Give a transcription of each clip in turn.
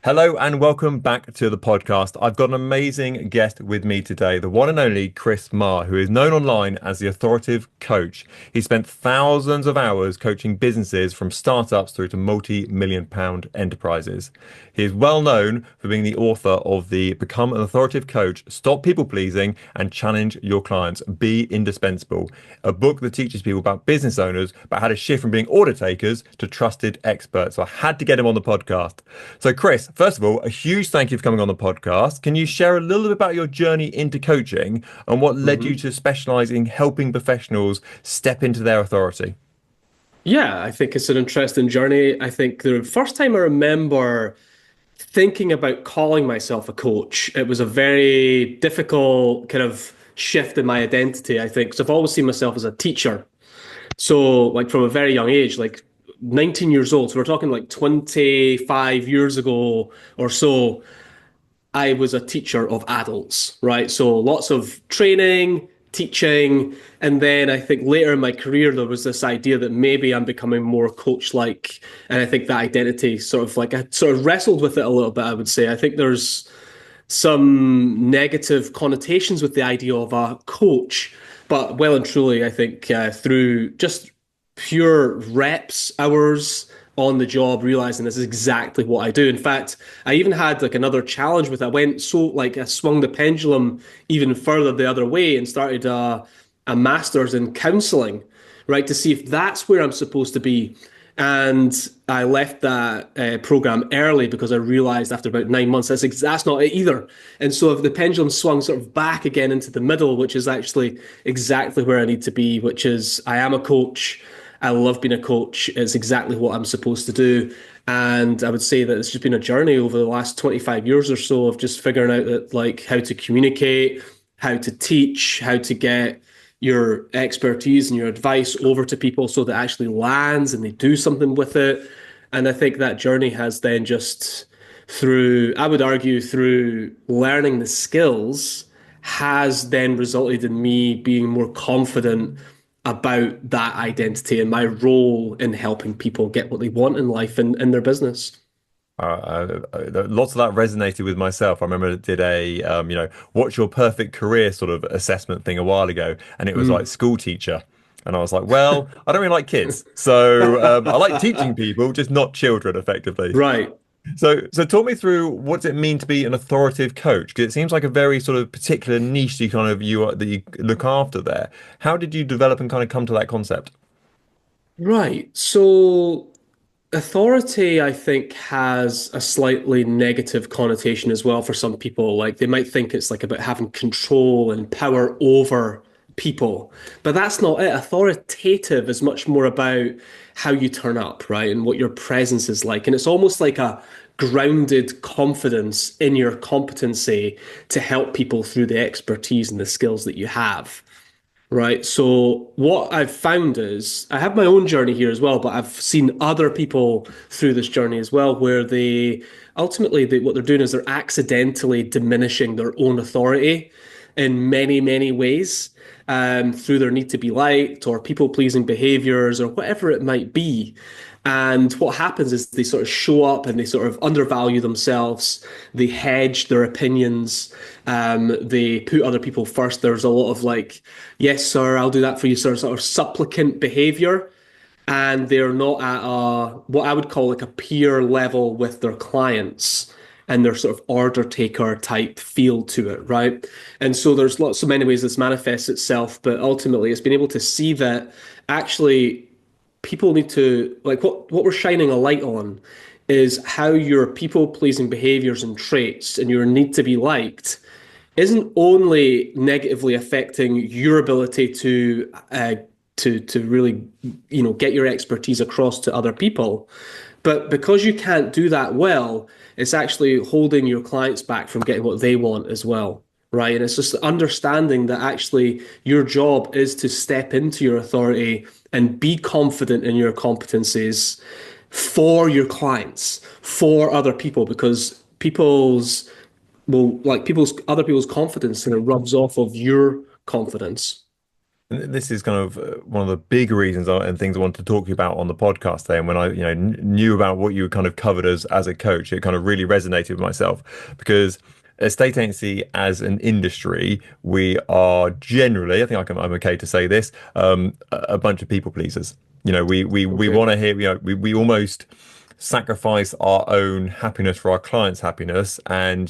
Hello and welcome back to the podcast. I've got an amazing guest with me today, the one and only Chris Marr, who is known online as the Authoritative Coach. He spent thousands of hours coaching businesses from startups through to multi-million pound enterprises. He is well known for being the author of the Become an Authoritative Coach, Stop People Pleasing and Challenge Your Clients, Be Indispensable, a book that teaches people about business owners, but how to shift from being order takers to trusted experts. So I had to get him on the podcast. So Chris, first of all, a huge thank you for coming on the podcast. Can you share a little bit about your journey into coaching and what led you hmm to specialize in helping professionals step into their authority? Yeah, I think it's an interesting journey. I think the first time I remember thinking about calling myself a coach, it was a very difficult kind of shift in my identity, I think. So I've always seen myself as a teacher. So, like from a very young age, like 19 years old, so we're talking like 25 years ago or so, I was a teacher of adults, right? So lots of training, teaching, and then I think later in my career there was this idea that maybe I'm becoming more coach-like, and I think that identity sort of like I sort of wrestled with it a little bit, I would say. I think there's some negative connotations with the idea of a coach, but well and truly, I think through just pure reps, hours on the job, realizing this is exactly what I do. In fact, I even had like another challenge with it. I went so like I swung the pendulum even further the other way and started a master's in counseling, right, to see if that's where I'm supposed to be. And I left that program early because I realized after about 9 months that's not it either. And so if the pendulum swung sort of back again into the middle, which is actually exactly where I need to be, which is I am a coach. I love being a coach. It's exactly what I'm supposed to do. And I would say that it's just been a journey over the last 25 years or so of just figuring out that like how to communicate, how to teach, how to get your expertise and your advice over to people so that it actually lands and they do something with it. And I think that journey has then just through, I would argue, through learning the skills, has then resulted in me being more confident about that identity and my role in helping people get what they want in life and in their business. Lots of that resonated with myself. I remember I did what's your perfect career sort of assessment thing a while ago, and it was like Mm. school teacher. And I was like, well, I don't really like kids. So I like teaching people, just not children, effectively. Right. So talk me through what does it mean to be an authoritative coach? Because it seems like a very sort of particular niche that you look after there. How did you develop and kind of come to that concept? Right. So authority, I think, has a slightly negative connotation as well for some people. Like they might think it's like about having control and power over people, but that's not it. Authoritative is much more about how you turn up, right? And what your presence is like. And it's almost like a grounded confidence in your competency to help people through the expertise and the skills that you have. Right. So what I've found is I have my own journey here as well, but I've seen other people through this journey as well, where what they're doing is they're accidentally diminishing their own authority in many, many ways, through their need to be liked or people pleasing behaviors or whatever it might be. And what happens is they sort of show up and they sort of undervalue themselves. They hedge their opinions. They put other people first. There's a lot of like, yes, sir, I'll do that for you, sir, sort of supplicant behavior. And they're not at what I would call like a peer level with their clients and their sort of order taker type feel to it, right? And so there's so many ways this manifests itself, but ultimately it's been able to see that actually people need to like what we're shining a light on is how your people pleasing behaviors and traits and your need to be liked isn't only negatively affecting your ability to really get your expertise across to other people, but because you can't do that well, it's actually holding your clients back from getting what they want as well. Right. And it's just understanding that actually your job is to step into your authority and be confident in your competencies for your clients, for other people, because people's other people's confidence and it rubs off of your confidence. And this is kind of one of the big reasons and things I wanted to talk to you about on the podcast today. And when I, knew about what you kind of covered as a coach, it kind of really resonated with myself because estate agency as an industry, we are generally, I think I'm okay to say this, a bunch of people pleasers. We Okay. want to hear, we almost sacrifice our own happiness for our clients' happiness. And,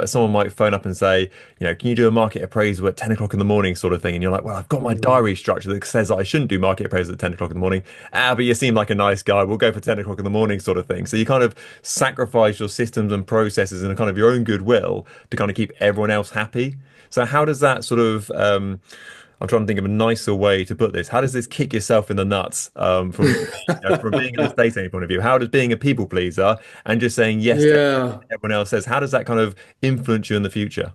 someone might phone up and say, can you do a market appraisal at 10 o'clock in the morning sort of thing? And you're like, well, I've got my Mm. diary structure that says that I shouldn't do market appraisal at 10 o'clock in the morning. But you seem like a nice guy. We'll go for 10 o'clock in the morning sort of thing. So you kind of sacrifice your systems and processes and kind of your own goodwill to kind of keep everyone else happy. So how does that sort of I'm trying to think of a nicer way to put this. How does this kick yourself in the nuts from being an estate agent point of view? How does being a people pleaser and just saying yes to Yeah. everything everyone else says, how does that kind of influence you in the future?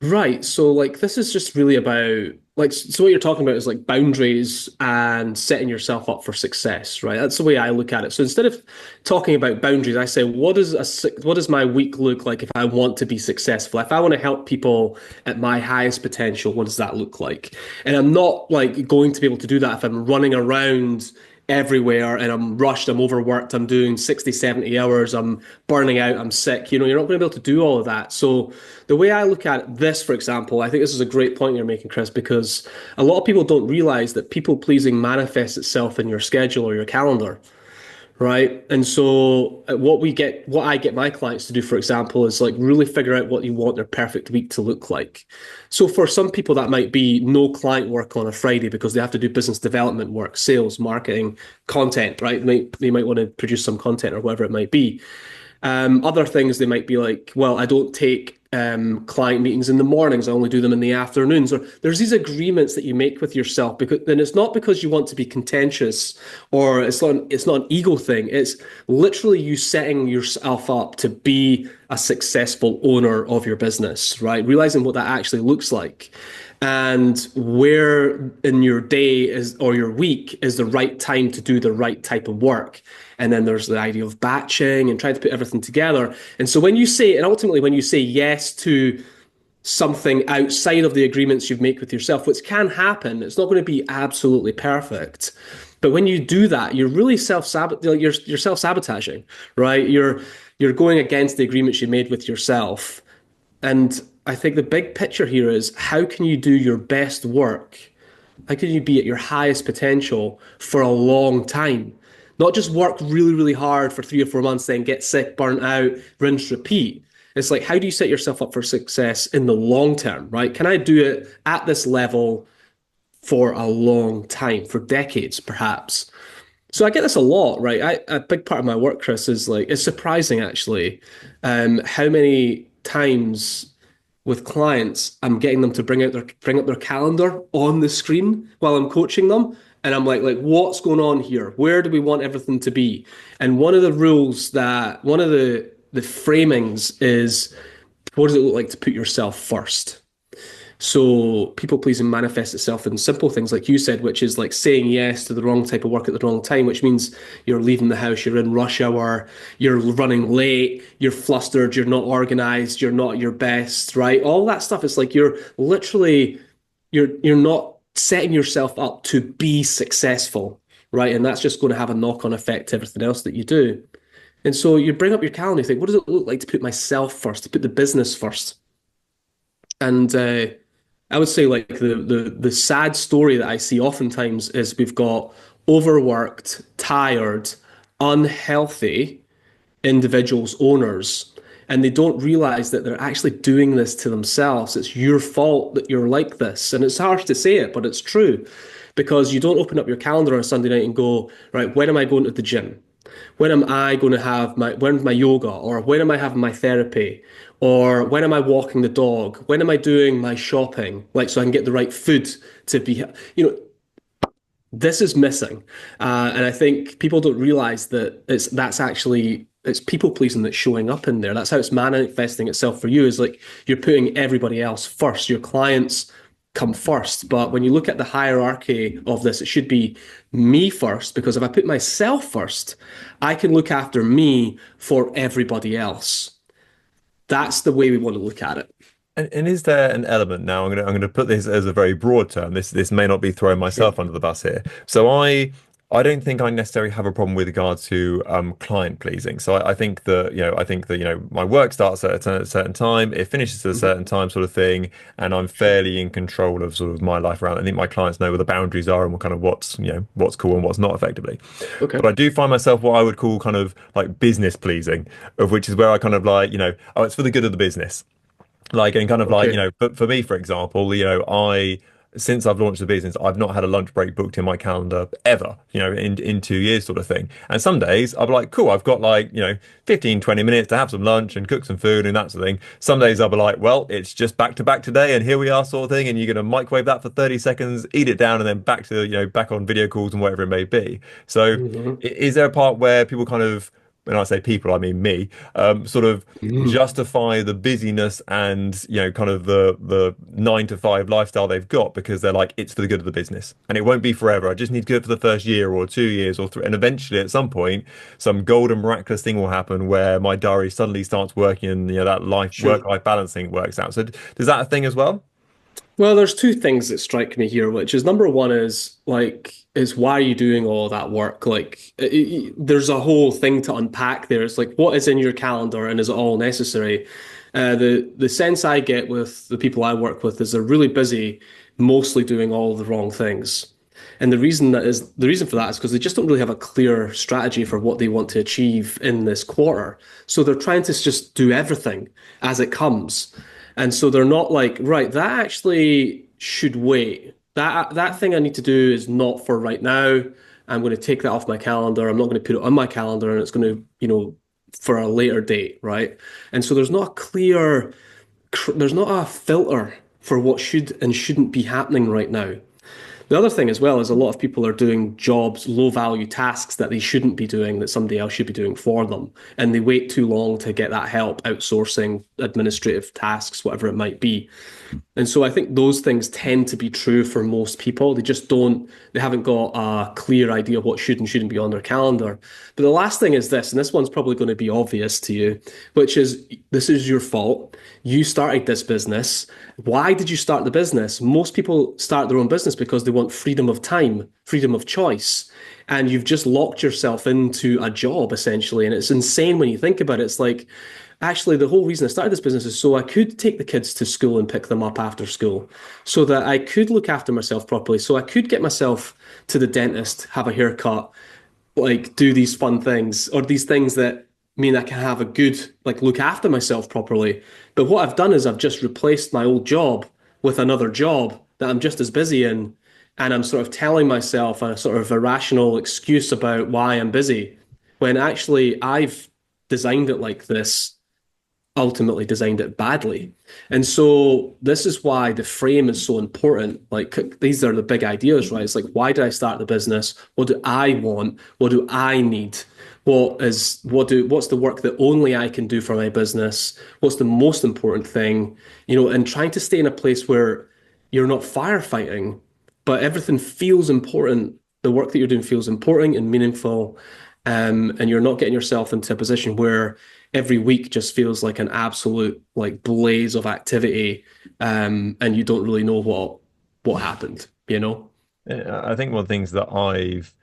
Right. So like this is just really about like so what you're talking about is like boundaries and setting yourself up for success, right? That's the way I look at it. So instead of talking about boundaries, I say what does my week look like if I want to be successful? If I want to help people at my highest potential, what does that look like? And I'm not like going to be able to do that if I'm running around everywhere and I'm rushed, I'm overworked, I'm doing 60, 70 hours, I'm burning out, I'm sick. You're not going to be able to do all of that. So the way I look at this, for example, I think this is a great point you're making, Chris, because a lot of people don't realize that people pleasing manifests itself in your schedule or your calendar, right? And so what I get my clients to do, for example, is like really figure out what you want their perfect week to look like. So for some people, that might be no client work on a Friday because they have to do business development work, sales, marketing, content, right? They might want to produce some content or whatever it might be. Other things they might be like, well, I don't take client meetings in the mornings. I only do them in the afternoons. Or there's these agreements that you make with yourself because then it's not because you want to be contentious or it's not an ego thing. It's literally you setting yourself up to be a successful owner of your business, right? Realizing what that actually looks like and where in your day is or your week is the right time to do the right type of work. And then there's the idea of batching and trying to put everything together. And so and ultimately when you say yes to something outside of the agreements you make with yourself, which can happen, it's not going to be absolutely perfect. But when you do that, you're really you're self-sabotaging, right? You're going against the agreements you made with yourself. And I think the big picture here is how can you do your best work? How can you be at your highest potential for a long time? Not just work really, really hard for 3 or 4 months, then get sick, burn out, rinse, repeat. It's like, how do you set yourself up for success in the long term, right? Can I do it at this level for a long time, for decades, perhaps? So I get this a lot, right? A big part of my work, Chris, is like, it's surprising actually, how many times with clients, I'm getting them to bring up their calendar on the screen while I'm coaching them. And I'm like, what's going on here? Where do we want everything to be? And one of the framings is what does it look like to put yourself first? So people pleasing manifests itself in simple things like you said, which is like saying yes to the wrong type of work at the wrong time, which means you're leaving the house, you're in rush hour, you're running late, you're flustered, you're not organized, you're not your best, right? All that stuff is like you're not setting yourself up to be successful, right? And that's just going to have a knock-on effect to everything else that you do. And so you bring up your calendar, you think, what does it look like to put myself first, to put the business first? And I would say like the sad story that I see oftentimes is we've got overworked, tired, unhealthy individuals, owners, and they don't realize that they're actually doing this to themselves. It's your fault that you're like this. And it's harsh to say it, but it's true because you don't open up your calendar on a Sunday night and go, right, when am I going to the gym? When's my yoga? Or when am I having my therapy? Or when am I walking the dog? When am I doing my shopping? Like, so I can get the right food to be, you know, this is missing. And I think people don't realize that it's people pleasing that's showing up in there. That's how it's manifesting itself for you is like you're putting everybody else first. Your clients come first. But when you look at the hierarchy of this, it should be me first, because if I put myself first, I can look after me for everybody else. That's the way we want to look at it. And is there an element now? I'm gonna put this as a very broad term. This may not be throwing Sure. myself under the bus here. So I don't think I necessarily have a problem with regards to client pleasing. So I think that my work starts at a certain time, it finishes at a Mhm. certain time, sort of thing, and I'm Sure. fairly in control of sort of my life around. I think my clients know where the boundaries are and what kind of what's cool and what's not effectively. Okay. But I do find myself what I would call kind of like business pleasing, of which is where I kind of like, oh, it's for the good of the business. Like, and kind of like, Okay. for me, for example, since I've launched the business, I've not had a lunch break booked in my calendar ever, in 2 years sort of thing. And some days I'll be like, cool, I've got like, 15, 20 minutes to have some lunch and cook some food and that sort of thing. Some days I'll be like, well, it's just back to back today and here we are sort of thing. And you're going to microwave that for 30 seconds, eat it down and then back to, back on video calls and whatever it may be. So Mhm. is there a part where people kind of, when I say people, I mean me, sort of Mhm. justify the busyness and kind of the 9 to 5 lifestyle they've got because they're like it's for the good of the business and it won't be forever. I just need to do it for the first year or 2 years or three, and eventually at some point some golden miraculous thing will happen where my diary suddenly starts working and that life Sure. work-life balancing works out. So does that a thing as well? Well, there's two things that strike me here, which is number one is why are you doing all that work? Like, there's a whole thing to unpack there. It's like, what is in your calendar and is it all necessary? The sense I get with the people I work with is they're really busy, mostly doing all the wrong things. And the reason for that is because they just don't really have a clear strategy for what they want to achieve in this quarter. So they're trying to just do everything as it comes. And so they're not like, right, that actually should wait. That thing I need to do is not for right now. I'm going to take that off my calendar. I'm not going to put it on my calendar and it's going to, for a later date, right? And so there's not a filter for what should and shouldn't be happening right now. The other thing as well is a lot of people are doing jobs, low value tasks that they shouldn't be doing, that somebody else should be doing for them. And they wait too long to get that help, outsourcing administrative tasks, whatever it might be. And so I think those things tend to be true for most people. They haven't got a clear idea of what should and shouldn't be on their calendar. But the last thing is this, and this one's probably going to be obvious to you, which is this is your fault. You started this business. Why did you start the business? Most people start their own business because they want freedom of time, freedom of choice. And you've just locked yourself into a job essentially. And it's insane when you think about it. It's like, actually, the whole reason I started this business is so I could take the kids to school and pick them up after school, so that I could look after myself properly, so I could get myself to the dentist, have a haircut, like do these fun things or these things that mean I can have a good, like look after myself properly. But what I've done is I've just replaced my old job with another job that I'm just as busy in. And I'm sort of telling myself a sort of irrational excuse about why I'm busy, when actually I've designed it like this, ultimately designed it badly. And so this is why the frame is so important. Like these are the big ideas, right? It's like, why did I start the business? What do I want? What do I need? What's the work that only I can do for my business? What's the most important thing? And trying to stay in a place where you're not firefighting, but everything feels important. The work that you're doing feels important and meaningful. And you're not getting yourself into a position where every week just feels like an absolute like blaze of activity, and you don't really know what happened. I think one of the things that I've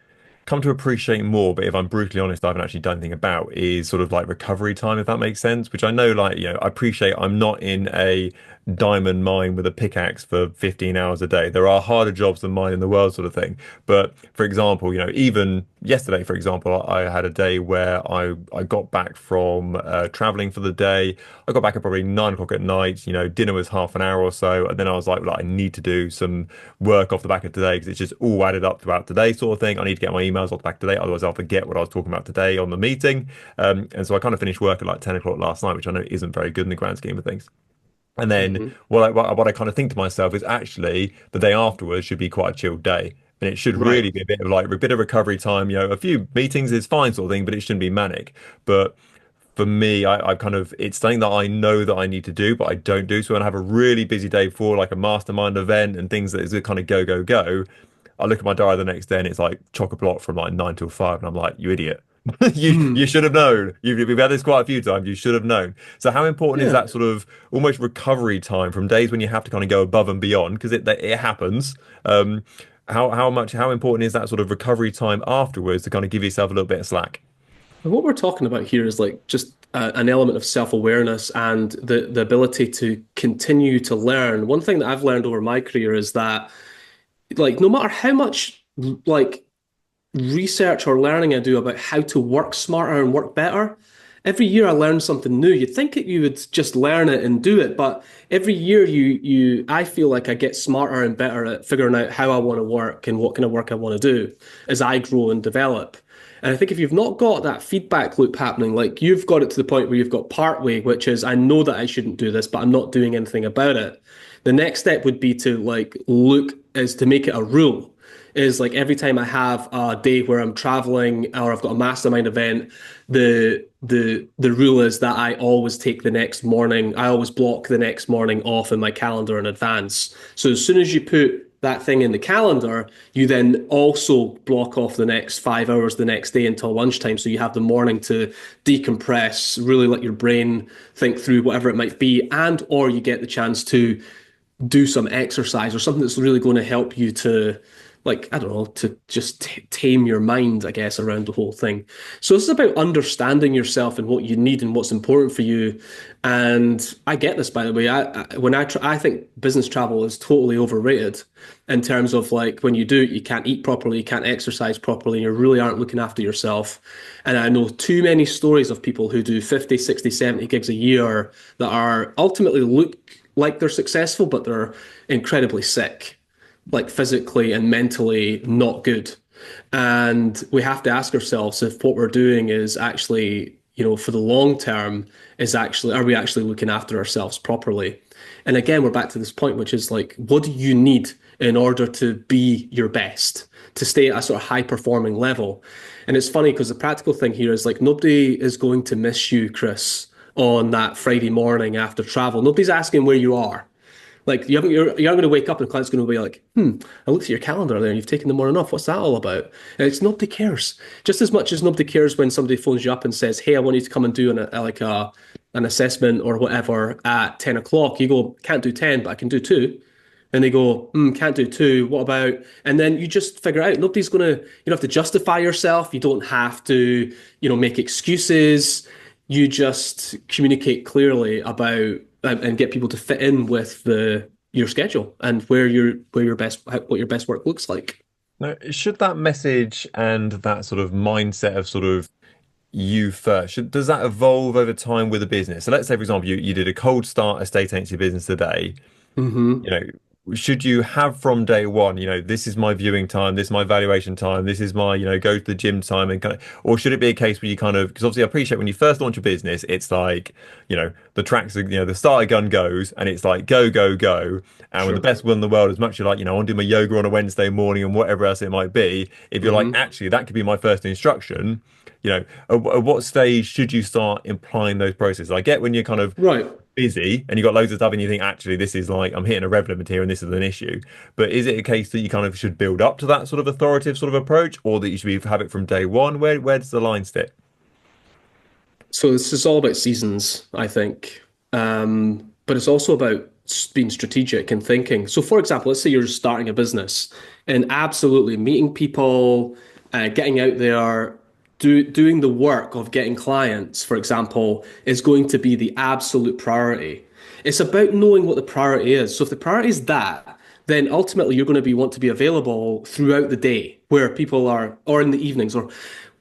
come to appreciate more, but if I'm brutally honest, I haven't actually done anything about is sort of like recovery time, if that makes sense. Which I know, like, I appreciate I'm not in a diamond mine with a pickaxe for 15 hours a day. There are harder jobs than mine in the world, sort of thing. But for example, even yesterday, for example, I had a day where I got back from traveling for the day. I got back at probably 9 o'clock at night. Dinner was half an hour or so, and then I was like, I need to do some work off the back of today because it's just all added up throughout today, sort of thing. I need to get my emails off the back today, otherwise I'll forget what I was talking about today on the meeting. And so I kind of finished work at like 10 o'clock last night, which I know isn't very good in the grand scheme of things. And then Hmm. what I kind of think to myself is actually the day afterwards should be quite a chilled day. And it should Right. really be a bit of like a bit of recovery time. A few meetings is fine, sort of thing, but it shouldn't be manic. But for me, I kind of it's something that I know that I need to do, but I don't do. So when I have a really busy day for like a mastermind event and things that is kind of go, go, go, I look at my diary the next day and it's like chock a block from like 9 till 5, and I'm like, you idiot. You Mm. should have known. We've had this quite a few times. You should have known. So how important is Yeah. that sort of almost recovery time from days when you have to kind of go above and beyond because it happens. Um, how important is that sort of recovery time afterwards to kind of give yourself a little bit of slack? And what we're talking about here is like just an element of self-awareness and the ability to continue to learn. One thing that I've learned over my career is that like no matter how much like research or learning I do about how to work smarter and work better, every year I learn something new. You'd think that you would just learn it and do it, but every year I feel like I get smarter and better at figuring out how I want to work and what kind of work I want to do as I grow and develop. And I think if you've not got that feedback loop happening, like you've got it to the point where you've got part way, which is I know that I shouldn't do this, but I'm not doing anything about it. The next step would be to like look is to make it a rule is like every time I have a day where I'm traveling or I've got a mastermind event, the rule is that I always take the next morning, I always block the next morning off in my calendar in advance. So as soon as you put that thing in the calendar, you then also block off the next 5 hours the next day until lunchtime. So you have the morning to decompress, really let your brain think through whatever it might be, and or you get the chance to do some exercise or something that's really going to help you to like I don't know to just tame your mind, I guess, around the whole thing. So this is about understanding yourself and what you need and what's important for you. And I get this, by the way. I think business travel is totally overrated in terms of like when you do it, you can't eat properly, you can't exercise properly, and you really aren't looking after yourself. And I know too many stories of people who do 50, 60, 70 gigs a year that are ultimately look like they're successful, but they're incredibly sick, like physically and mentally not good. And we have to ask ourselves if what we're doing is actually, for the long term, are we actually looking after ourselves properly? And again, we're back to this point, which is like, what do you need in order to be your best, to stay at a sort of high performing level? And it's funny because the practical thing here is like, nobody is going to miss you, Chris, on that Friday morning after travel. Nobody's asking where you are. Like you're going to wake up and the client's going to be like, I looked at your calendar there and you've taken the morning off. What's that all about? And it's nobody cares. Just as much as nobody cares when somebody phones you up and says, hey, I want you to come and do an assessment or whatever at 10 o'clock. You go, can't do 10, but I can do 2. And they go, can't do 2. What about? And then you just figure out nobody's going to, you don't have to justify yourself. You don't have to, make excuses. You just communicate clearly about and get people to fit in with the your schedule and where your best what your best work looks like. Now, should that message and that sort of mindset of sort of you first, does that evolve over time with a business? So let's say, for example, you did a cold start estate agency business today. Hmm. You know, should you have from day one, this is my viewing time, this is my valuation time, this is my, go to the gym time and kind of, or should it be a case where you kind of, because obviously I appreciate when you first launch a business, it's like, the tracks, the starter gun goes and it's like, go, go, go. And with the Sure. best will in the world, as much as you're like, I want to do my yoga on a Wednesday morning and whatever else it might be, if you're like, Hmm. actually, that could be my first instruction, at what stage should you start implying those processes? I get when you're kind of Right. busy and you've got loads of stuff and you think actually this is like I'm hitting a rev limit here and this is an issue, but is it a case that you kind of should build up to that sort of authoritative sort of approach, or that you should have it from day one? Where does the line sit? So this is all about seasons, I think. But it's also about being strategic and thinking. So, for example, let's say you're starting a business and absolutely meeting people, getting out there, doing the work of getting clients, for example, is going to be the absolute priority. It's about knowing what the priority is. So, if the priority is that, then ultimately you're going to want to be available throughout the day where people are, or in the evenings, or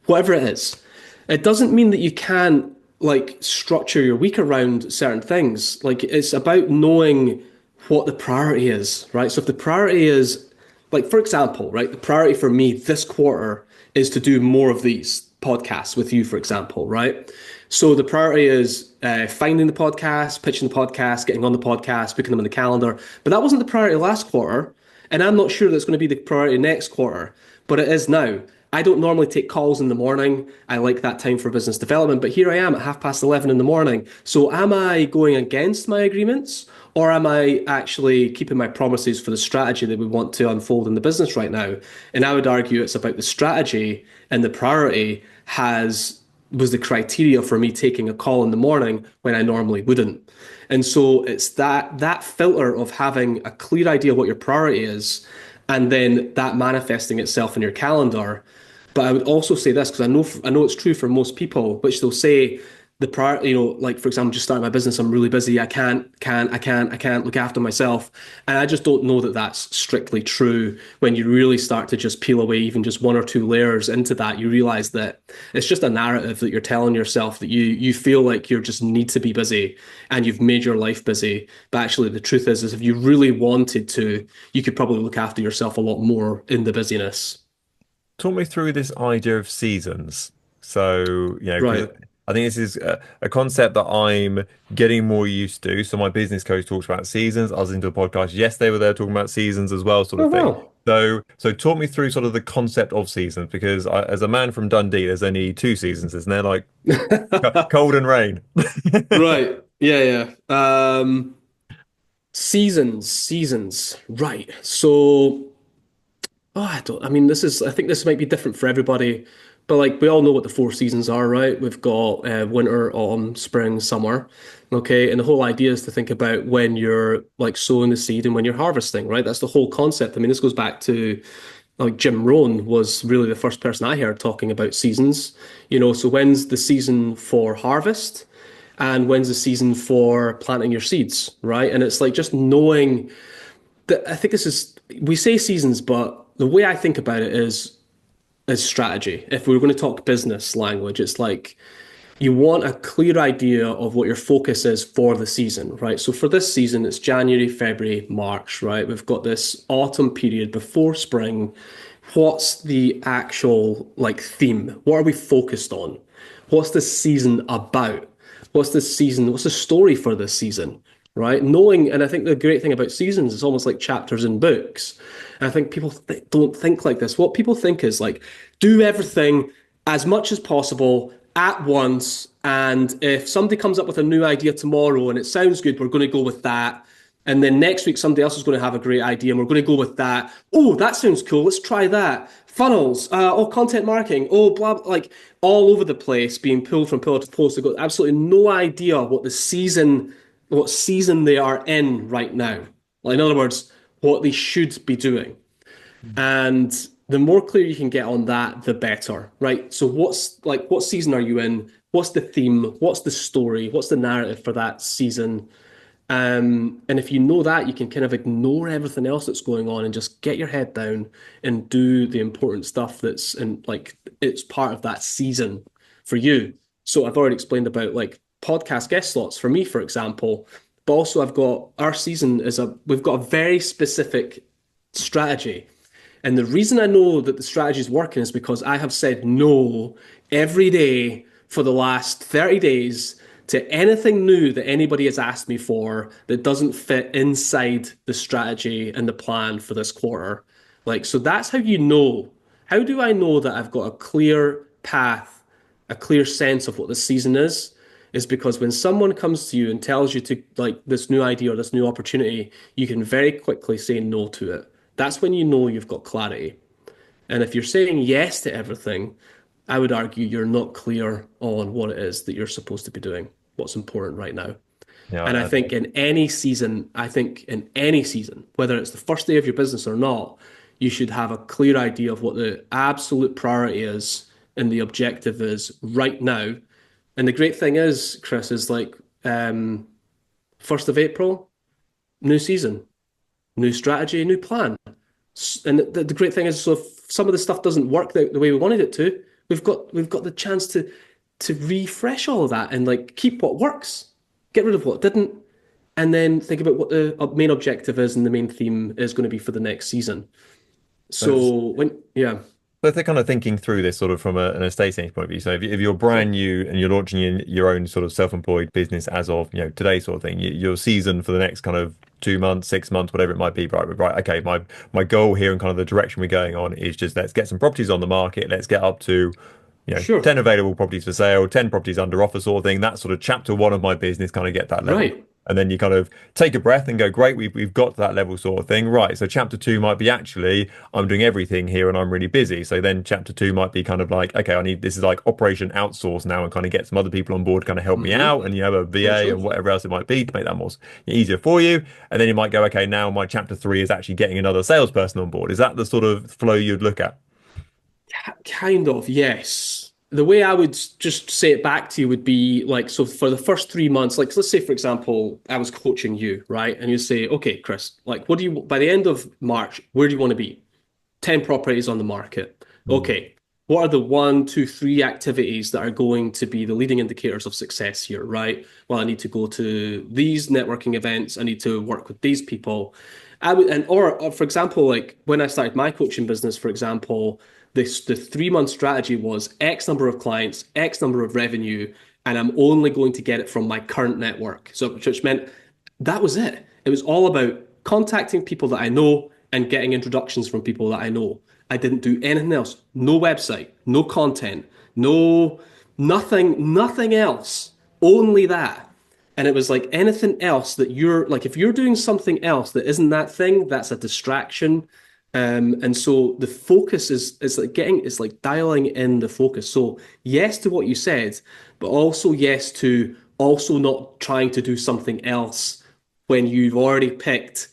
whatever it is. It doesn't mean that you can't like structure your week around certain things. Like it's about knowing what the priority is, right? So if the priority is like, for example, right, the priority for me this quarter is to do more of these podcasts with you, for example, right? So the priority is finding the podcast, pitching the podcast, getting on the podcast, booking them in the calendar. But that wasn't the priority last quarter. And I'm not sure that's going to be the priority next quarter, but it is now. I don't normally take calls in the morning. I like that time for business development, but here I am at 11:30 in the morning. So am I going against my agreements or am I actually keeping my promises for the strategy that we want to unfold in the business right now? And I would argue it's about the strategy and the priority has was the criteria for me taking a call in the morning when I normally wouldn't. And so it's that filter of having a clear idea what your priority is, and then that manifesting itself in your calendar. But I would also say this because I know it's true for most people, which they'll say the prior, like for example, just starting my business, I'm really busy. I can't look after myself, and I just don't know that that's strictly true. When you really start to just peel away even just one or two layers into that, you realize that it's just a narrative that you're telling yourself that you feel like you just need to be busy and you've made your life busy. But actually, the truth is if you really wanted to, you could probably look after yourself a lot more in the busyness. Talk me through this idea of seasons. So, because Right. I think this is a concept that I'm getting more used to. So, my business coach talks about seasons. I was into a podcast yesterday where they were talking about seasons as well, sort Oh of thing. wow. So talk me through sort of the concept of seasons because as a man from Dundee, there's only two seasons, isn't there? Like cold and rain. Right. Yeah, yeah. Seasons. Right. So, I mean, I think this might be different for everybody, but like we all know what the four seasons are, right? We've got winter, autumn, spring, summer. Okay. And the whole idea is to think about when you're like sowing the seed and when you're harvesting, right? That's the whole concept. I mean, this goes back to like Jim Rohn was really the first person I heard talking about seasons. So when's the season for harvest? And when's the season for planting your seeds, right? And it's like just knowing that I think we say seasons, but the way I think about it is strategy. If we were going to talk business language, it's like you want a clear idea of what your focus is for the season, right? So for this season, it's January, February, March, right? We've got this autumn period before spring. What's the actual like theme? What are we focused on? What's the season about? What's the story for this season? Right? Knowing, and I think the great thing about seasons is almost like chapters in books. And I think people don't think like this. What people think is like, do everything as much as possible at once. And if somebody comes up with a new idea tomorrow and it sounds good, we're going to go with that. And then next week, somebody else is going to have a great idea and we're going to go with that. Oh, that sounds cool. Let's try that. Funnels, content marketing, blah, blah, like all over the place, being pulled from pillar to post. They've got absolutely no idea what season they are in right now. Like, in other words, what they should be doing. And the more clear you can get on that, the better, right? So what season are you in? What's the theme? What's the story? What's the narrative for that season? And if you know that, you can kind of ignore everything else that's going on and just get your head down and do the important stuff that's in like it's part of that season for you. So I've already explained about like podcast guest slots for me, for example, but also I've got our season is we've got a very specific strategy. And the reason I know that the strategy is working is because I have said no every day for the last 30 days to anything new that anybody has asked me for that doesn't fit inside the strategy and the plan for this quarter. Like, so that's how you know. How do I know that I've got a clear path, a clear sense of what the season is? Is because when someone comes to you and tells you to like this new idea or this new opportunity, you can very quickly say no to it. That's when you know you've got clarity. And if you're saying yes to everything, I would argue you're not clear on what it is that you're supposed to be doing, what's important right now. Yeah, And I think in any season, whether it's the first day of your business or not, you should have a clear idea of what the absolute priority is and the objective is right now. And the great thing is, Chris, is like 1st of April, new season, new strategy, new plan. And the great thing is, so if some of the stuff doesn't work the way we wanted it to, we've got the chance to refresh all of that and like keep what works, get rid of what didn't, and then think about what the main objective is and the main theme is going to be for the next season. so So yeah, But they're kind of thinking through this sort of from an estate agent point of view. So if you're brand new and you're launching your own sort of self-employed business as of, today sort of thing, your season for the next kind of 2 months, 6 months, whatever it might be, right, okay, my goal here and kind of the direction we're going on is just let's get some properties on the market. Let's get up to, sure, 10 available properties for sale, 10 properties under offer sort of thing. That's sort of chapter one of my business, kind of get that level. right, And then you kind of take a breath and go, great, we've got to that level sort of thing. Right. So chapter two might be actually, I'm doing everything here and I'm really busy. So then chapter two might be kind of like, okay, this is like operation outsource now and kind of get some other people on board to kind of help me Hmm. out. And you have a For VA sure. and whatever else it might be to make that more easier for you. And then you might go, okay, now my chapter three is actually getting another salesperson on board. Is that the sort of flow you'd look at? Kind of, yes. The way I would just say it back to you would be like, so for the first 3 months, like, let's say, for example, I was coaching you, right? And you say, okay, Chris, like, what do you, by the end of March, where do you want to be? 10 properties on the market. Mm. Okay. What are the one, two, three activities that are going to be the leading indicators of success here, right? Well, I need to go to these networking events. I need to work with these people. I would, and or for example, like when I started my coaching business, for example, the 3 month strategy was X number of clients, X number of revenue, and I'm only going to get it from my current network. So, which meant that was it. It was all about contacting people that I know and getting introductions from people that I know. I didn't do anything else. No website, no content, no nothing else. Only that. And it was like anything else that you're like, if you're doing something else that isn't that thing, that's a distraction. And so the focus is like it's like dialing in the focus. So yes to what you said, but also yes to also not trying to do something else when you've already picked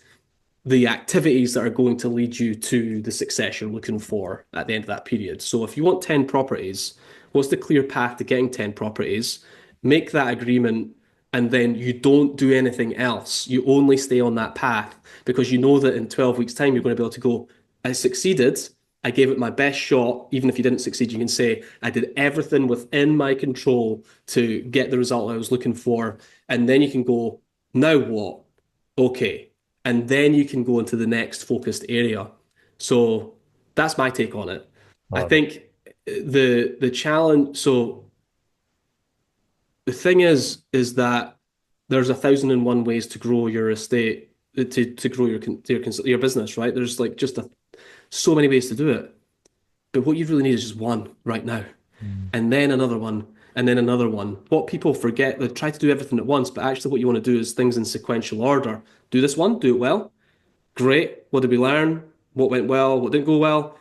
the activities that are going to lead you to the success you're looking for at the end of that period. So if you want 10 properties, what's the clear path to getting 10 properties? Make that agreement and then you don't do anything else. You only stay on that path because you know that in 12 weeks' time, you're going to be able to go, I succeeded. I gave it my best shot. Even if you didn't succeed, you can say, I did everything within my control to get the result I was looking for. And then you can go, now what? Okay, and then you can go into the next focused area. So that's my take on it. I I love it. think the challenge. So the thing is that there's 1,001 ways to grow your estate to grow your business, right? There's like just so many ways to do it, but what you really need is just one right now, Mm. and then another one, and then another one. What people forget, they try to do everything at once, but actually what you want to do is things in sequential order. Do this one, do it well. Great. What did we learn? What went well? What didn't go well?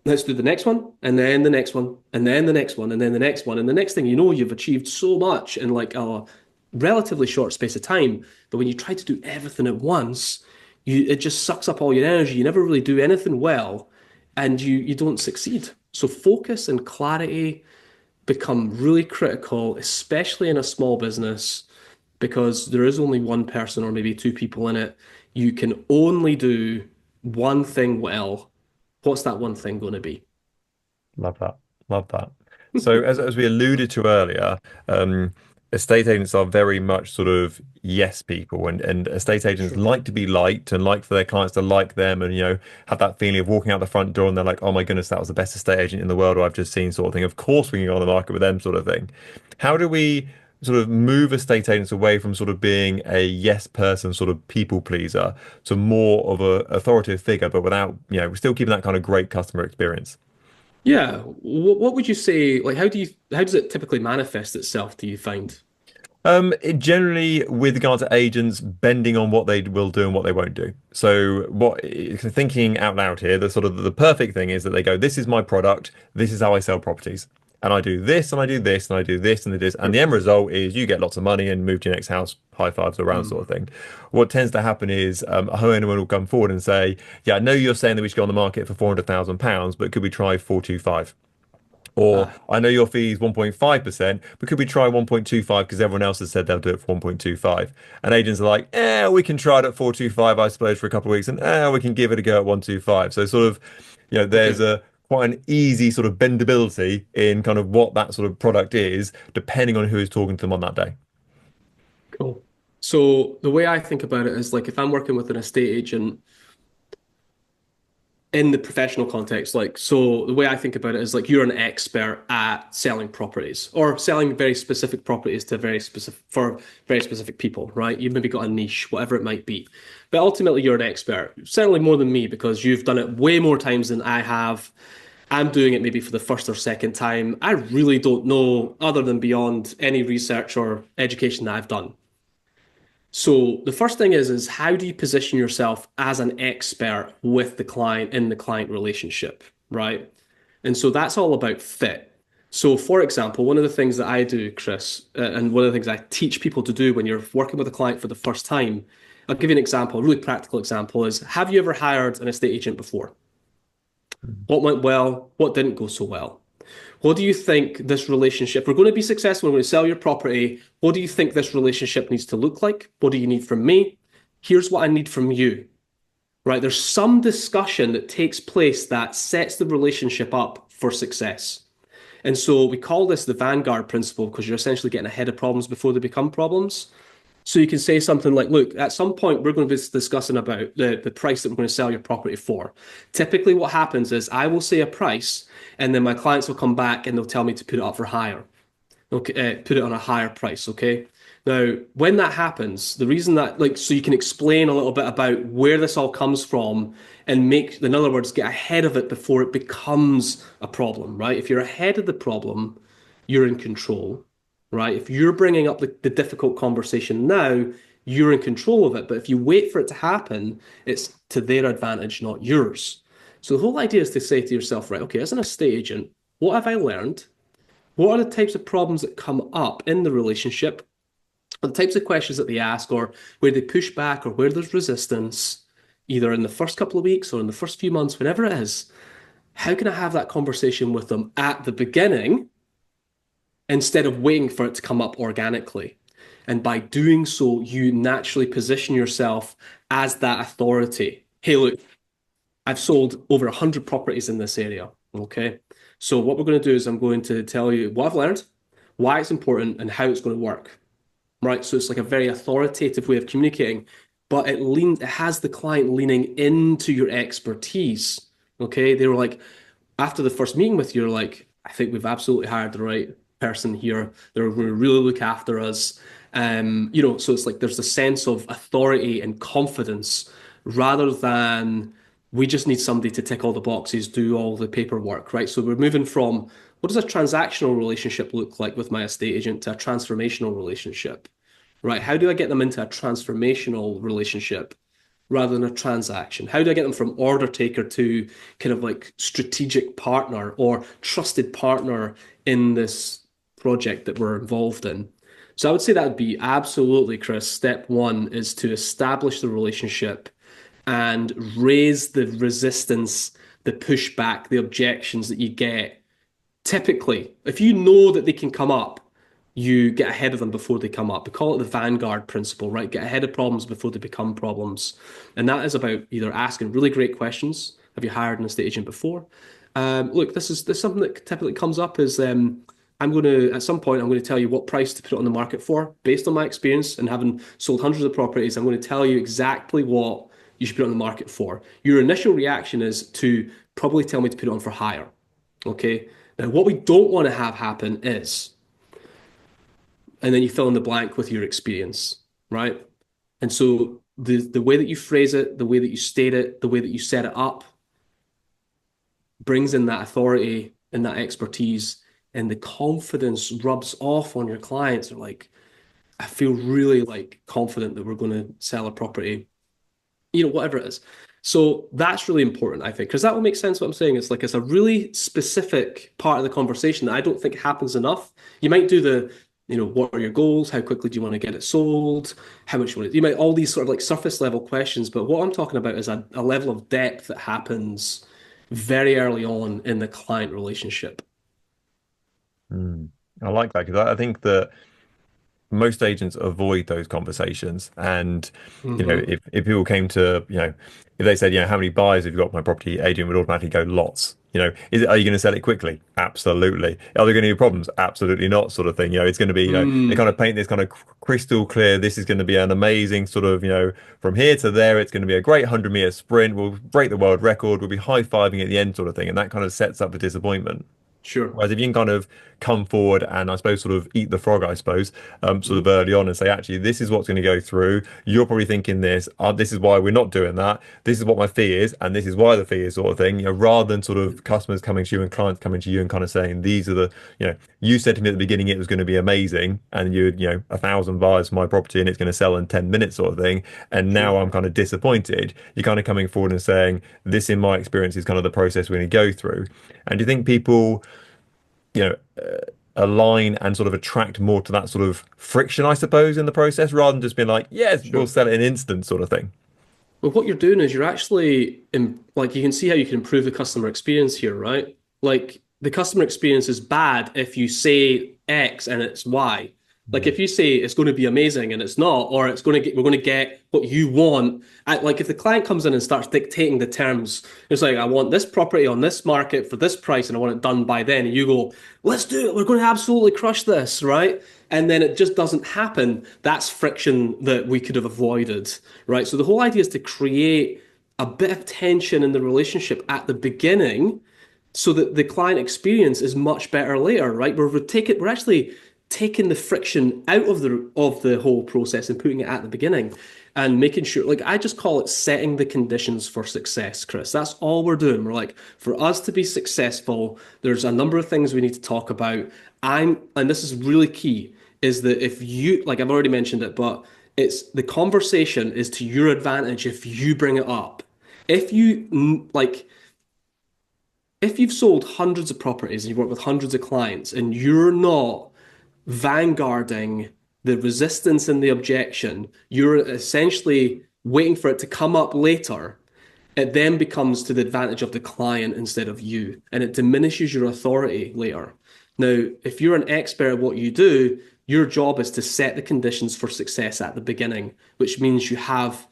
Let's do the next one, and then the next one, and then the next one, and then the next one. And the next thing you know, you've achieved so much in like a relatively short space of time. But when you try to do everything at once, it just sucks up all your energy. You never really do anything well, and you don't succeed. So focus and clarity become really critical, especially in a small business, because there is only one person or maybe two people in it. You can only do one thing well. What's that one thing going to be? Love that. Love that. So as we alluded to earlier, um, estate agents are very much sort of yes people and estate agents Sure. like to be liked and like for their clients to like them and have that feeling of walking out the front door and they're like, oh my goodness, that was the best estate agent in the world or I've just seen sort of thing. Of course we can go on the market with them sort of thing. How do we sort of move estate agents away from sort of being a yes person, sort of people pleaser to more of a authoritative figure, but without, still keeping that kind of great customer experience? Yeah. What would you say? Like, how does it typically manifest itself, do you find? It generally, with regard to agents, bending on what they will do and what they won't do. So, thinking out loud here, the sort of the perfect thing is that they go, "This is my product. This is how I sell properties, and I do this, and I do this, and I do this, and this, and the end result is you get lots of money and move to your next house, high fives all around, sort of Mm. thing." What tends to happen is a homeowner will come forward and say, "Yeah, I know you're saying that we should go on the market for £400,000, but could we try 425?" Or Ah, I know your fee is 1.5%, but could we try 1.25 because everyone else has said they'll do it for 1.25? And agents are like, we can try it at 425, I suppose, for a couple of weeks, and we can give it a go at 125. So sort of, there's okay, a quite an easy sort of bendability in kind of what that sort of product is, depending on who is talking to them on that day. cool. So the way I think about it is like if I'm working with an estate agent in the professional context, like, so the way I think about it is like you're an expert at selling properties or selling very specific properties to very specific people, right? You've maybe got a niche, whatever it might be. But ultimately, you're an expert, certainly more than me because you've done it way more times than I have. I'm doing it maybe for the first or second time. I really don't know other than beyond any research or education that I've done. So the first thing is how do you position yourself as an expert with the client in the client relationship, right? And so that's all about fit. So, for example, one of the things that I do, Chris, and one of the things I teach people to do when you're working with a client for the first time, I'll give you an example, a really practical example is have you ever hired an estate agent before? What went well? What didn't go so well? What do you think this relationship, if we're going to be successful, we're going to sell your property, what do you think this relationship needs to look like? What do you need from me? Here's what I need from you, right? There's some discussion that takes place that sets the relationship up for success. And so we call this the Vanguard principle because you're essentially getting ahead of problems before they become problems. So you can say something like, look, at some point we're going to be discussing about the price that we're going to sell your property for. Typically what happens is I will say a price and then my clients will come back and they'll tell me to put it up for higher. Okay, put it on a higher price, okay? Now, when that happens, the reason that, like, so you can explain a little bit about where this all comes from and make, in other words, get ahead of it before it becomes a problem, right? If you're ahead of the problem, you're in control, right? If you're bringing up the difficult conversation now, you're in control of it. But if you wait for it to happen, it's to their advantage, not yours. So the whole idea is to say to yourself, right, okay, as an estate agent, what have I learned? What are the types of problems that come up in the relationship? Or the types of questions that they ask, or where they push back, or where there's resistance, either in the first couple of weeks or in the first few months, whenever it is. How can I have that conversation with them at the beginning instead of waiting for it to come up organically? And by doing so, you naturally position yourself as that authority. Hey, look, I've sold over 100 properties in this area. Okay. So, what we're going to do is I'm going to tell you what I've learned, why it's important, and how it's going to work. Right. So, it's like a very authoritative way of communicating, but it has the client leaning into your expertise. Okay. They were like, after the first meeting with you, you're like, I think we've absolutely hired the right person here. They're going to really look after us. So it's like there's a sense of authority and confidence rather than we just need somebody to tick all the boxes, do all the paperwork, right? So we're moving from what does a transactional relationship look like with my estate agent to a transformational relationship, right? How do I get them into a transformational relationship rather than a transaction? How do I get them from order taker to kind of like strategic partner or trusted partner in this project that we're involved in? So I would say that would be absolutely, Chris. Step one is to establish the relationship and raise the resistance, the pushback, the objections that you get. Typically, if you know that they can come up, you get ahead of them before they come up. We call it the Vanguard principle, right? Get ahead of problems before they become problems. And that is about either asking really great questions. Have you hired an estate agent before? Look, this is something that typically comes up is I'm going to at some point I'm going to tell you what price to put it on the market for based on my experience and having sold hundreds of properties. I'm going to tell you exactly what you should put it on the market for. Your initial reaction is to probably tell me to put it on for higher. Okay. Now, what we don't want to have happen is and then you fill in the blank with your experience, right? And so the way that you phrase it, the way that you state it, the way that you set it up brings in that authority and that expertise, and the confidence rubs off on your clients. They're like, I feel really like confident that we're going to sell a property, whatever it is. So that's really important, I think, because that will make sense what I'm saying. It's like it's a really specific part of the conversation that I don't think happens enough. You might do what are your goals? How quickly do you want to get it sold? How much you want to, you might all these sort of like surface level questions, but what I'm talking about is a level of depth that happens very early on in the client relationship. Mm. I like that because I think that most agents avoid those conversations. And, Hmm. if people came to, if they said, how many buyers have you got for my property, agent would automatically go lots. Are you going to sell it quickly? Absolutely. Are there going to be problems? Absolutely not, sort of thing. It's going to be, they kind Mm. of paint this kind of crystal clear. This is going to be an amazing sort of, from here to there, it's going to be a great 100-meter sprint. We'll break the world record. We'll be high-fiving at the end, sort of thing. And that kind of sets up the disappointment. Sure. Whereas if you can kind of come forward and I suppose sort of eat the frog, I suppose, sort of Mhm. early on and say, actually, this is what's going to go through. You're probably thinking this, this is why we're not doing that. This is what my fee is, and this is why the fee is sort of thing. Rather than sort of customers coming to you and clients coming to you and kind of saying, these are the, you said to me at the beginning it was going to be amazing, and a thousand buyers for my property and it's going to sell in 10 minutes sort of thing. And now Sure. I'm kind of disappointed. You're kind of coming forward and saying, this in my experience is kind of the process we're going to go through. And do you think people you know, align and sort of attract more to that sort of friction, I suppose, in the process, rather than just being like, yes, we'll Sure. sell it in an instant sort of thing. Well, what you're doing is you're actually like you can see how you can improve the customer experience here, right? Like the customer experience is bad if you say X and it's Y. Like Mm. if you say it's going to be amazing and it's not, or it's going to get we're going to get what you want. Like if the client comes in and starts dictating the terms, it's like I want this property on this market for this price and I want it done by then, and you go, let's do it. We're going to absolutely crush this, right? And then it just doesn't happen. That's friction that we could have avoided, right? So the whole idea is to create a bit of tension in the relationship at the beginning so that the client experience is much better later, right? We're actually taking the friction out of the whole process and putting it at the beginning and making sure, like I just call it setting the conditions for success, Chris. That's all we're doing. We're like, for us to be successful, there's a number of things we need to talk about. And this is really key, is that if you, like I've already mentioned it, but it's the conversation is to your advantage if you bring it up. If you like, if you've sold hundreds of properties and you've worked with hundreds of clients and you're not vanguarding the resistance and the objection, you're essentially waiting for it to come up later. It then becomes to the advantage of the client instead of you, and it diminishes your authority later. Now, if you're an expert at what you do, your job is to set the conditions for success at the beginning, which means you have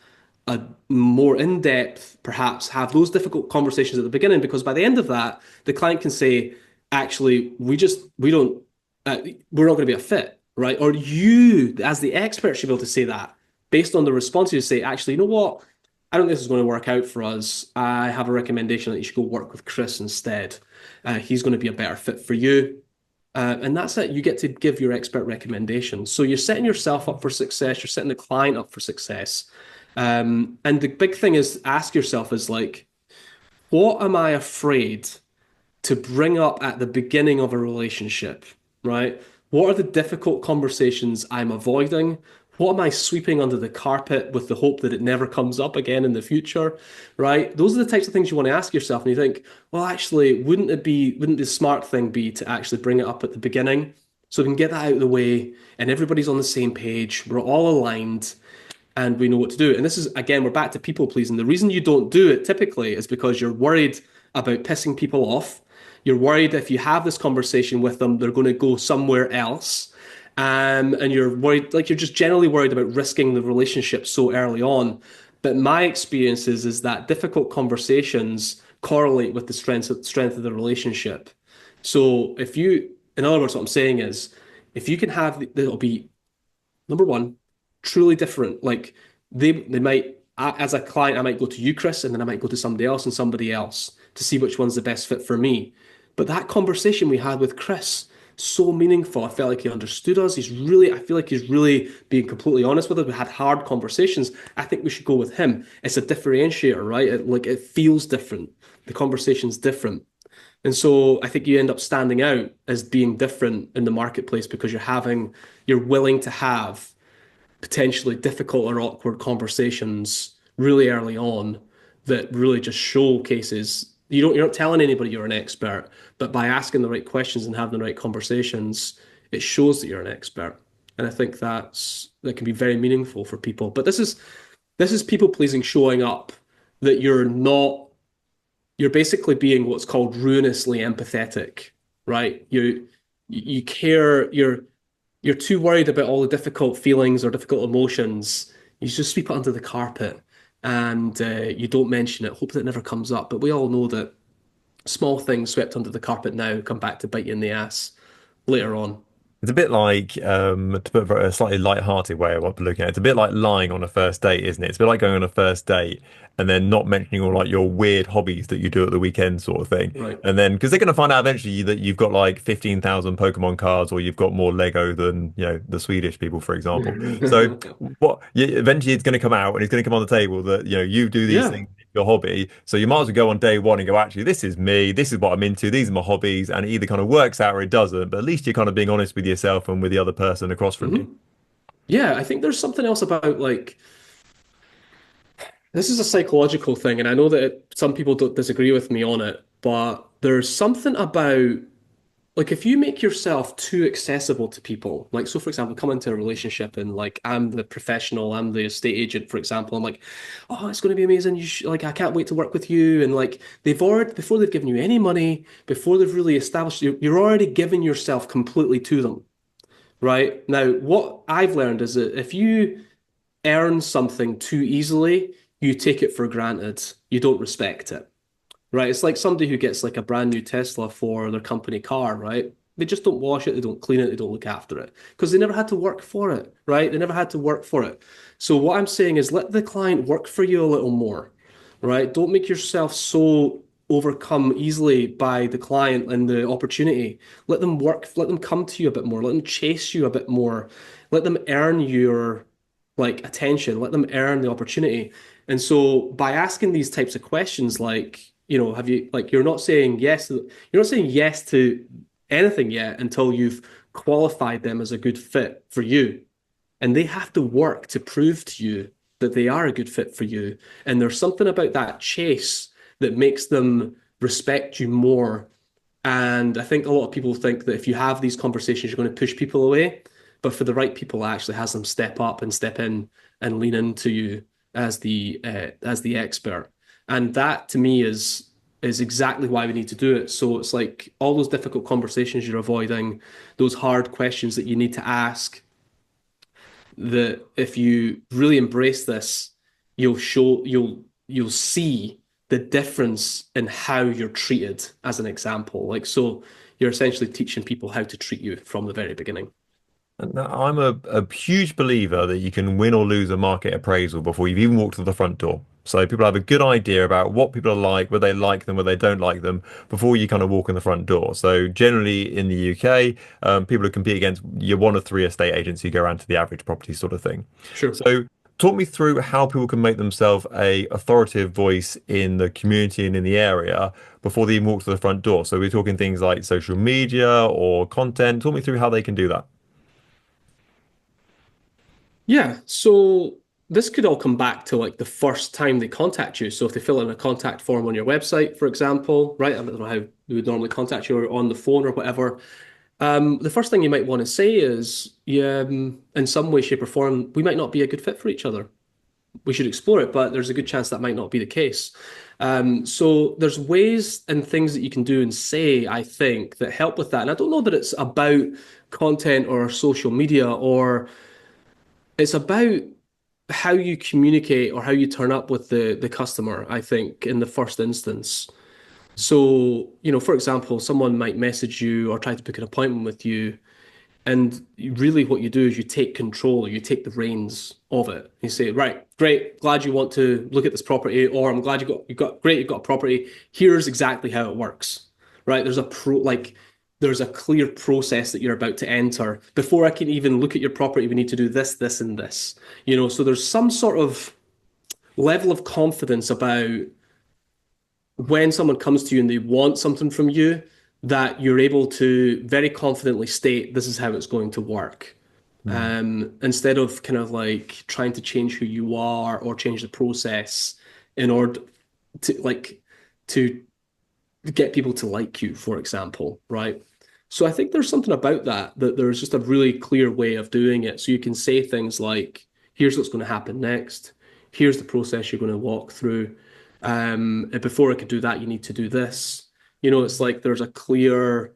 a more in-depth, perhaps have those difficult conversations at the beginning, because by the end of that, the client can say, actually, we don't, we're not going to be a fit, right? Or you, as the expert, should be able to say that based on the response. You say, actually, you know what? I don't think this is going to work out for us. I have a recommendation that you should go work with Chris instead. He's going to be a better fit for you. And that's it. You get to give your expert recommendations. So you're setting yourself up for success. You're setting the client up for success. And the big thing is ask yourself is like, what am I afraid to bring up at the beginning of a relationship, right? What are the difficult conversations I'm avoiding? What am I sweeping under the carpet with the hope that it never comes up again in the future, right? Those are the types of things you want to ask yourself. And you think, well, actually, wouldn't the smart thing be to actually bring it up at the beginning so we can get that out of the way and everybody's on the same page, we're all aligned, and we know what to do. And this is, again, we're back to people pleasing. The reason you don't do it typically is because you're worried about pissing people off. You're worried if you have this conversation with them, they're going to go somewhere else. And you're worried, like you're just generally worried about risking the relationship so early on. But my experience is that difficult conversations correlate with the strength of the relationship. So if you, in other words, what I'm saying is, if you can have, it'll be number one, truly different. Like they might, as a client, I might go to you, Chris, and then I might go to somebody else and somebody else to see which one's the best fit for me. But that conversation we had with Chris, so meaningful. I felt like he understood us. I feel like he's really being completely honest with us. We had hard conversations. I think we should go with him. It's a differentiator, right? It feels different. The conversation's different. And so I think you end up standing out as being different in the marketplace because you're willing to have potentially difficult or awkward conversations really early on that really just showcases you're not telling anybody you're an expert, but by asking the right questions and having the right conversations, it shows that you're an expert. And I think that can be very meaningful for people. But this is people pleasing showing up that you're basically being what's called ruinously empathetic, right? You care, you're too worried about all the difficult feelings or difficult emotions. You just sweep it under the carpet and you don't mention it. Hope that it never comes up. But we all know that small things swept under the carpet now come back to bite you in the ass later on. It's a bit like, to put a slightly light-hearted way of looking at it, it's a bit like lying on a first date, isn't it? It's a bit like going on a first date and then not mentioning all like your weird hobbies that you do at the weekend sort of thing. Right. And then, because they're going to find out eventually that you've got like 15,000 Pokemon cards or you've got more Lego than, the Swedish people, for example. So eventually it's going to come out and it's going to come on the table that, you do these Yeah. things your hobby. So you might as well go on day one and go, actually, this is me. This is what I'm into. These are my hobbies. And it either kind of works out or it doesn't. But at least you're kind of being honest with yourself and with the other person across from you. hmm Yeah, I think there's something else about like this is a psychological thing, and I know that some people don't disagree with me on it, but there's something about like if you make yourself too accessible to people, like so for example, come into a relationship and like I'm the professional, I'm the estate agent, for example, I'm like, oh, it's going to be amazing. Like I can't wait to work with you, and like they've already before they've given you any money, before they've really established you, you're already giving yourself completely to them, right? Now, what I've learned is that if you earn something too easily, you take it for granted. You don't respect it, right? It's like somebody who gets like a brand new Tesla for their company car, right? They just don't wash it, they don't clean it, they don't look after it because they never had to work for it, right? They never had to work for it. So what I'm saying is let the client work for you a little more, right? Don't make yourself so overcome easily by the client and the opportunity. Let them work, let them come to you a bit more, let them chase you a bit more, let them earn your like attention, let them earn the opportunity. And so by asking these types of questions, like, have you like you're not saying yes to anything yet until you've qualified them as a good fit for you. And they have to work to prove to you that they are a good fit for you. And there's something about that chase that makes them respect you more. And I think a lot of people think that if you have these conversations, you're going to push people away. But for the right people, it actually has them step up and step in and lean into you as the expert. And that to me is exactly why we need to do it. So it's like all those difficult conversations you're avoiding, those hard questions that you need to ask, that if you really embrace this, you'll see the difference in how you're treated as an example. Like so you're essentially teaching people how to treat you from the very beginning. And I'm a huge believer that you can win or lose a market appraisal before you've even walked to the front door. So people have a good idea about what people are like, whether they like them, whether they don't like them, before you kind of walk in the front door. So generally in the UK, people who compete against you're one of three estate agents who go around to the average property sort of thing. Sure. So talk me through how people can make themselves a authoritative voice in the community and in the area before they even walk to the front door. So we're talking things like social media or content. Talk me through how they can do that. Yeah, so this could all come back to like the first time they contact you. So if they fill in a contact form on your website, for example, right? I don't know how they would normally contact you or on the phone or whatever. The first thing you might want to say is, yeah, in some way, shape, or form, we might not be a good fit for each other. We should explore it, but there's a good chance that might not be the case. So there's ways and things that you can do and say, I think, that help with that. And I don't know that it's about content or social media or it's about how you communicate or how you turn up with the customer, I think, in the first instance. So, for example, someone might message you or try to book an appointment with you, and really what you do is you take control, you take the reins of it. You say, right, great, glad you want to look at this property, or I'm glad you've got a property. Here's exactly how it works. Right? There's a clear process that you're about to enter. Before I can even look at your property, we need to do this, this, and this. So there's some sort of level of confidence about when someone comes to you and they want something from you, that you're able to very confidently state this is how it's going to work. Hmm. Instead of kind of like trying to change who you are or change the process in order to get people to like you, for example, right? So I think there's something about that there's just a really clear way of doing it. So you can say things like, here's what's going to happen next. Here's the process you're going to walk through. And before I could do that, you need to do this. It's like there's a clear,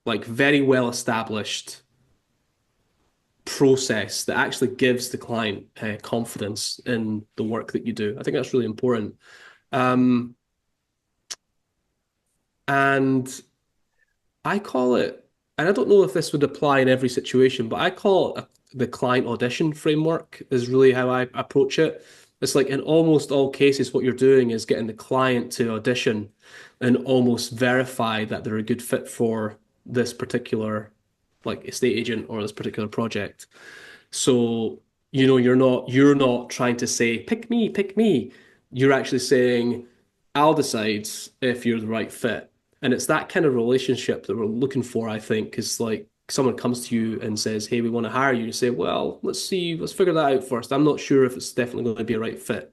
like very well established process that actually gives the client confidence in the work that you do. I think that's really important. Um, and I call it, and I don't know if this would apply in every situation, but I call it the client audition framework is really how I approach it. It's like in almost all cases, what you're doing is getting the client to audition and almost verify that they're a good fit for this particular like estate agent or this particular project. So, you're not trying to say, pick me, pick me. You're actually saying, I'll decide if you're the right fit. And it's that kind of relationship that we're looking for, I think, is like someone comes to you and says, hey, we want to hire you. You say, well, let's see, let's figure that out first. I'm not sure if it's definitely going to be a right fit.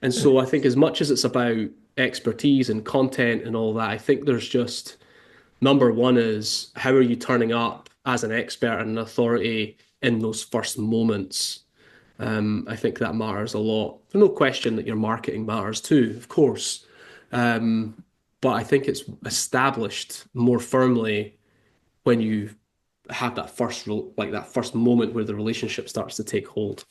And so I think as much as it's about expertise and content and all that, I think there's just number one is how are you turning up as an expert and an authority in those first moments? I think that matters a lot. There's no question that your marketing matters too, of course. Um, but I think it's established more firmly when you have that like that first moment where the relationship starts to take hold.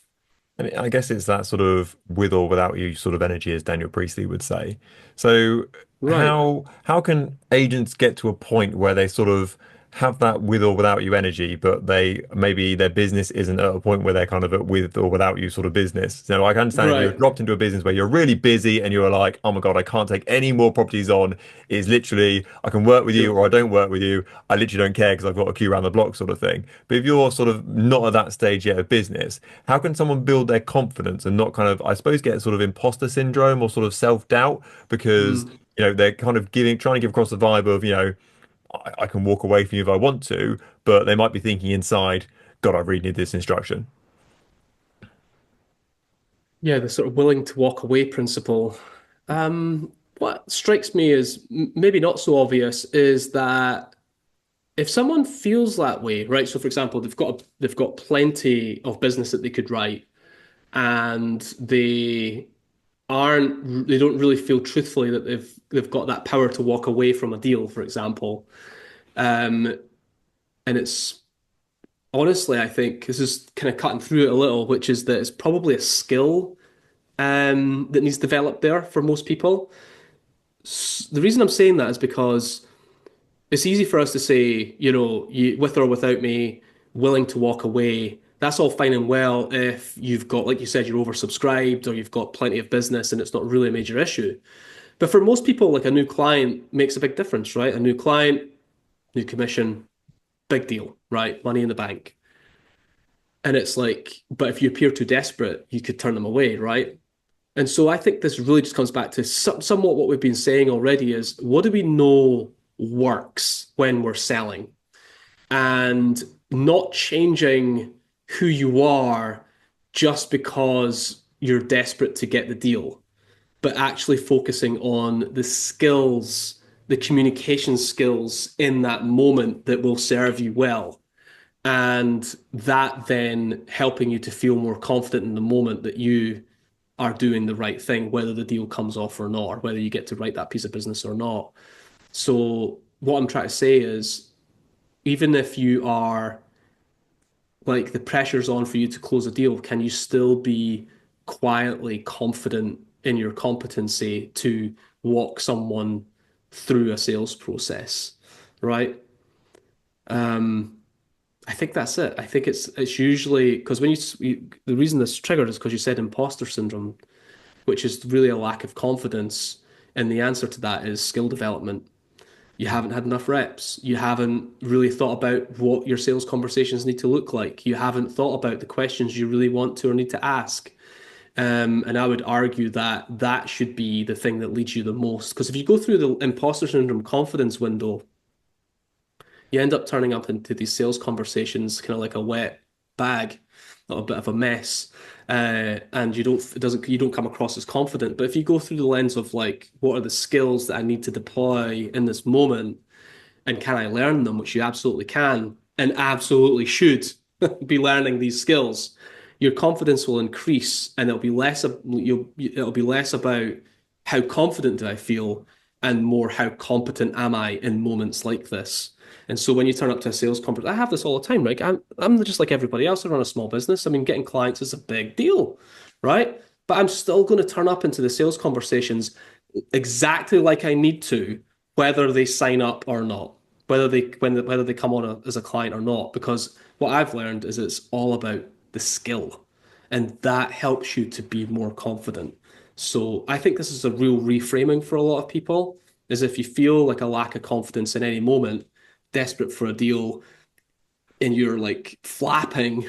I mean, I guess it's that sort of with or without you sort of energy, as Daniel Priestley would say. So Right, how can agents get to a point where they sort of have that with or without you energy, but they maybe their business isn't at a point where they're kind of at with or without you sort of business. So I can understand if you're right. dropped into a business where you're really busy and you're like, oh my God, I can't take any more properties on. It's literally I can work with you Sure. or I don't work with you. I literally don't care because I've got a queue around the block sort of thing. But if you're sort of not at that stage yet of business, how can someone build their confidence and not kind of, I suppose, get sort of imposter syndrome or sort of self-doubt because, Mm. they're kind of trying to give across the vibe of, I can walk away from you if I want to, but they might be thinking inside, God, I really need this instruction. Yeah, the sort of willing to walk away principle. What strikes me as maybe not so obvious is that if someone feels that way, right? So, for example, they've got plenty of business that they could write, and they don't really feel truthfully that they've got that power to walk away from a deal, for example. Um, and it's honestly, I think this is kind of cutting through it a little, which is that it's probably a skill that needs developed there for most people. The reason I'm saying that is because it's easy for us to say, with or without me, willing to walk away. That's all fine and well if you've got, like you said, you're oversubscribed or you've got plenty of business and it's not really a major issue. But for most people, like a new client makes a big difference, right? A new client, new commission, big deal, right? Money in the bank. And it's like, but if you appear too desperate, you could turn them away, right? And so I think this really just comes back to somewhat what we've been saying already is what do we know works when we're selling? And not changing who you are just because you're desperate to get the deal, but actually focusing on the skills, the communication skills in that moment that will serve you well. And that then helping you to feel more confident in the moment that you are doing the right thing, whether the deal comes off or not, or whether you get to write that piece of business or not. So, what I'm trying to say is, even if you are like the pressure's on for you to close a deal, can you still be quietly confident in your competency to walk someone through a sales process, right? Um, I think that's it. I think it's usually because the reason this triggered is because you said imposter syndrome, which is really a lack of confidence, and the answer to that is skill development. You haven't had enough reps. You haven't really thought about what your sales conversations need to look like. You haven't thought about the questions you really want to or need to ask. And I would argue that that should be the thing that leads you the most. Because if you go through the imposter syndrome confidence window, you end up turning up into these sales conversations kind of like a wet bag, not a bit of a mess. And you don't come across as confident. But if you go through the lens of like, what are the skills that I need to deploy in this moment? And can I learn them, which you absolutely can and absolutely should be learning these skills, your confidence will increase and it'll be less about how confident do I feel and more how competent am I in moments like this. And so when you turn up to a sales conference, I have this all the time, right? I'm just like everybody else. I run a small business. I mean, getting clients is a big deal, right? But I'm still going to turn up into the sales conversations exactly like I need to, whether they sign up or not, whether they come on as a client or not. Because what I've learned is it's all about the skill, and that helps you to be more confident. So I think this is a real reframing for a lot of people. Is if you feel like a lack of confidence in any moment, desperate for a deal, and you're like flapping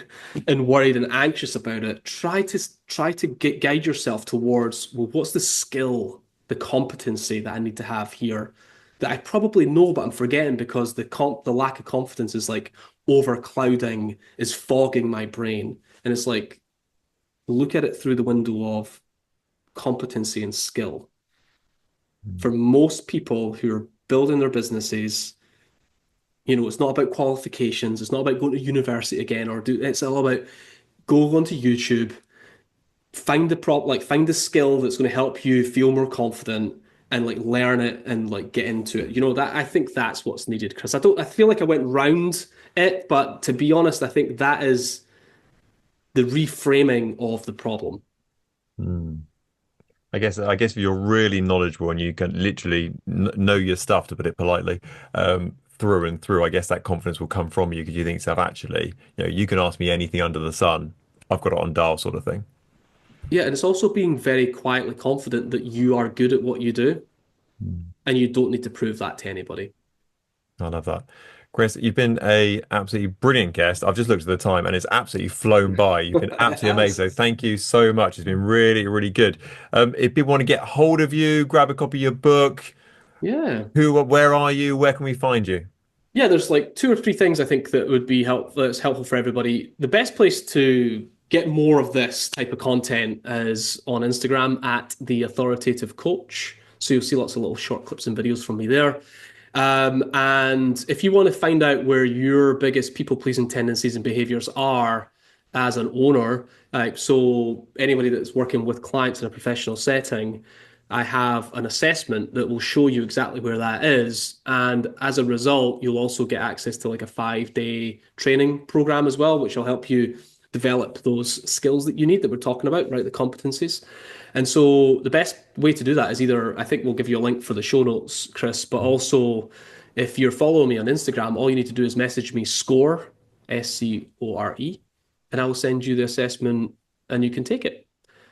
and worried and anxious about it, try to guide yourself towards, well, what's the skill, the competency that I need to have here that I probably know but I'm forgetting because the lack of confidence is like overclouding, is fogging my brain. And it's like look at it through the window of competency and skill. For most people who are building their businesses, it's not about qualifications. It's not about going to university again or do. It's all about go onto YouTube, find the skill that's going to help you feel more confident and like learn it and like get into it. That I think that's what's needed, Chris. I feel like I went round it, but to be honest, I think that is the reframing of the problem. Hmm. I guess if you're really knowledgeable and you can literally know your stuff, to put it politely, through and through, I guess that confidence will come from you because you think to yourself, actually, you can ask me anything under the sun. I've got it on dial, sort of thing. Yeah, and it's also being very quietly confident that you are good at what you do Hmm. and you don't need to prove that to anybody. I love that. Chris, you've been a absolutely brilliant guest. I've just looked at the time and it's absolutely flown by. You've been It absolutely amazing. has. So thank you so much. It's been really, really good. If people want to get hold of you, grab a copy of your book, Yeah. where are you? Where can we find you? Yeah, there's like two or three things I think that would be that's helpful for everybody. The best place to get more of this type of content is on Instagram at the Authoritative Coach. So you'll see lots of little short clips and videos from me there. And if you want to find out where your biggest people-pleasing tendencies and behaviors are as an owner, so anybody that's working with clients in a professional setting, I have an assessment that will show you exactly where that is. And as a result, you'll also get access to like a 5-day training program as well, which will help you develop those skills that you need that we're talking about, right? The competencies. And so the best way to do that is either, I think we'll give you a link for the show notes, Chris, but also if you're following me on Instagram, all you need to do is message me SCORE, SCORE, and I will send you the assessment and you can take it.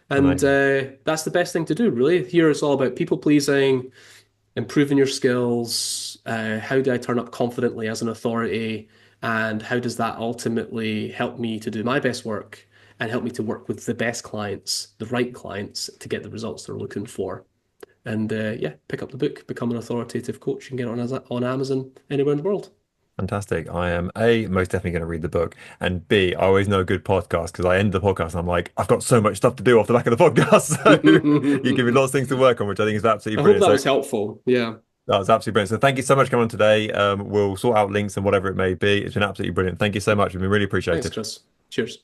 And Amazing. that's the best thing to do, really. Here it's all about people pleasing, improving your skills. How do I turn up confidently as an authority? And how does that ultimately help me to do my best work and help me to work with the best clients, the right clients to get the results they're looking for? And yeah, pick up the book, become an authoritative coach, and get it on Amazon anywhere in the world. Fantastic. I am A, most definitely going to read the book. And B, I always know a good podcast because I end the podcast and I'm like, I've got so much stuff to do off the back of the podcast. So you give me lots of things to work on, which I think is absolutely I hope brilliant. that So was helpful. Yeah. that was absolutely brilliant. So thank you so much for coming on today. We'll sort out links and whatever it may be. It's been absolutely brilliant. Thank you so much. We've been really Thanks, appreciated. Chris. Cheers.